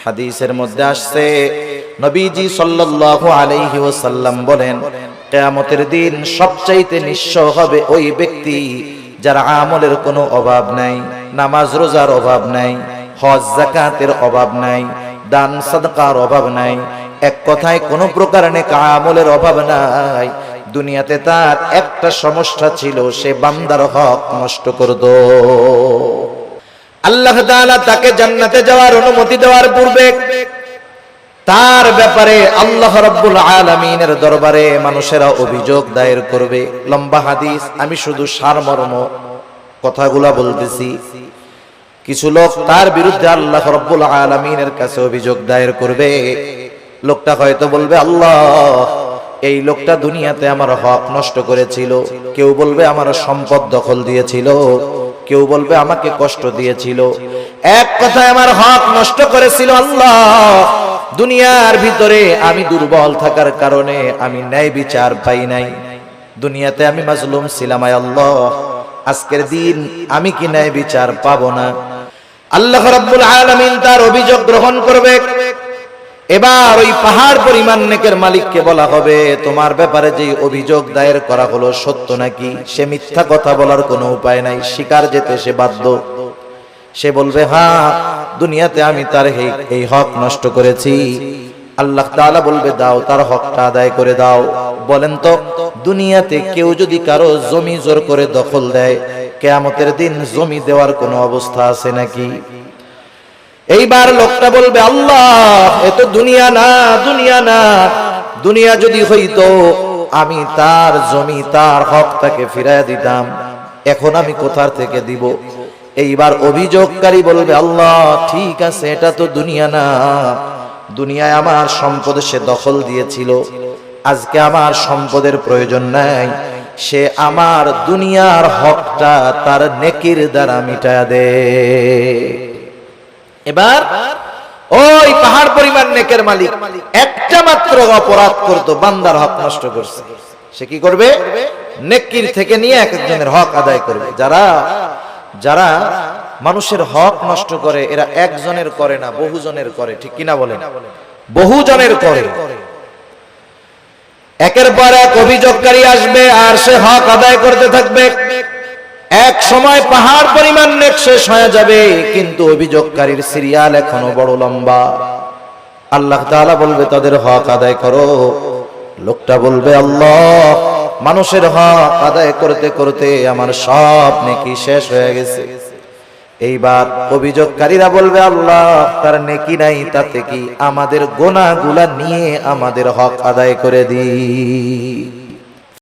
হাদিসের মধ্যে আসছে নবীজি সাল্লাল্লাহু আলাইহি ওয়াসাল্লাম বলেন, কিয়ামতের দিন সবচাইতে নিঃস্ব হবে ওই ব্যক্তি যার আমলের কোনো অভাব নাই, নামাজ রোজার অভাব নাই, হজ যাকাতের অভাব নাই, দান সাদকার অভাব নাই, এক কথায় কোনো প্রকার নেক আমলের অভাব নাই। দুনিয়াতে তার একটা সমস্যা ছিল, সে বান্দার হক নষ্ট করত। আল্লাহ তাআলা তাকে জান্নাতে যাওয়ার অনুমতি দেওয়ার পূর্বে তার ব্যাপারে আল্লাহ রাব্বুল আলামিনের দরবারে মানুষেরা অভিযোগ দায়ের করবে। লম্বা হাদিস, আমি শুধু সারমর্ম কথাগুলা বলতেছি। কিছু লোক তার বিরুদ্ধে আল্লাহ রাব্বুল আলামিনের কাছে অভিযোগ দায়ের করবে। লোকটা হয়তো বলবে, আল্লাহ, এই লোকটা দুনিয়াতে আমার হক নষ্ট করেছিল। কেউ বলবে আমার সম্পদ দখল দিয়েছিল, কেউ বলবে আমাকে কষ্ট দিয়েছিল। এক কথায় আমার হক নষ্ট করেছিল। আল্লাহ, দুনিয়ার ভিতরে আমি দুর্বল থাকার কারণে আমি ন্যায় বিচার পাই নাই। দুনিয়াতে আমি মাজলুম ছিলাম। আল্লাহ, আজকের দিন আমি কি ন্যায় বিচার পাবো না? আল্লাহ রাব্বুল আলামিন তার অভিযোগ গ্রহণ করবে। এবার ওই পাহাড় পরিমাণ নেকের মালিককে বলা হবে, তোমার ব্যাপারে যে অভিযোগ দায়ের করা হলো সত্য নাকি? সে মিথ্যা কথা বলার কোনো উপায় নাই, স্বীকার যেতে সে বাধ্য। সে বলবে, হ্যাঁ, দুনিয়াতে আমি তার এই হক নষ্ট করেছি। আল্লাহ তাআলা বলবে, দাও, তার হকটা আদায় করে দাও। বলেন তো, দুনিয়াতে কেউ যদি কারো জমি জোর করে দখল দেয়, কিয়ামতের দিন জমি দেওয়ার কোনো অবস্থা আছে নাকি? এইবার লোকটা বলবে, আল্লাহ, এ তো দুনিয়া না, দুনিয়া না। দুনিয়া যদি হইতো আমি তার জমি, তার হক তাকে ফিরাইয়া দিতাম। এখন আমি কোথা থেকে দিব? এইবার অভিযোগকারী বলবে, আল্লাহ, ঠিক আছে, এটা তো দুনিয়া না। দুনিয়ায় আমার সম্পদ সে দখল দিয়েছিল, আজকে আমার সম্পদের প্রয়োজন নাই। সে আমার দুনিয়ার হকটা তার নেকির দ্বারা মিটায়া দে। এবার ওই পাহাড় পরিমাণ নেকের মালিক একটা মাত্র অপরাধ করতো, বান্দার হক নষ্ট করছে। সে কি করবে? নেকির থেকে নিয়ে এক একজনের হক আদায় করবে। যারা মানুষের হক নষ্ট করে, এরা একজনের করে না, বহুজনের করে। ঠিক কিনা বলেন? বহুজনের করে। একের পর এক অভিযোগকারী আসবে আর সে হক আদায় করতে থাকবে। এক সময় পাহাড় পরিমাণ নেক শেষ হয়ে যাবে, কিন্তু অভিযোগকারীর সিরিয়াল এখনো বড় লম্বা। আল্লাহ তাআলা বলবে, তাদের হক আদায় করো। লোকটা বলবে, আল্লাহ, মানুষের হক আদায় করতে করতে আমার সব নেকি শেষ হয়ে গেছে। এইবার অভিযোগকারীরা বলবে, আল্লাহ, তার নেকি নাই, তাতে কি? আমাদের গুনাহগুলা নিয়ে আমাদের হক আদায় করে দিই।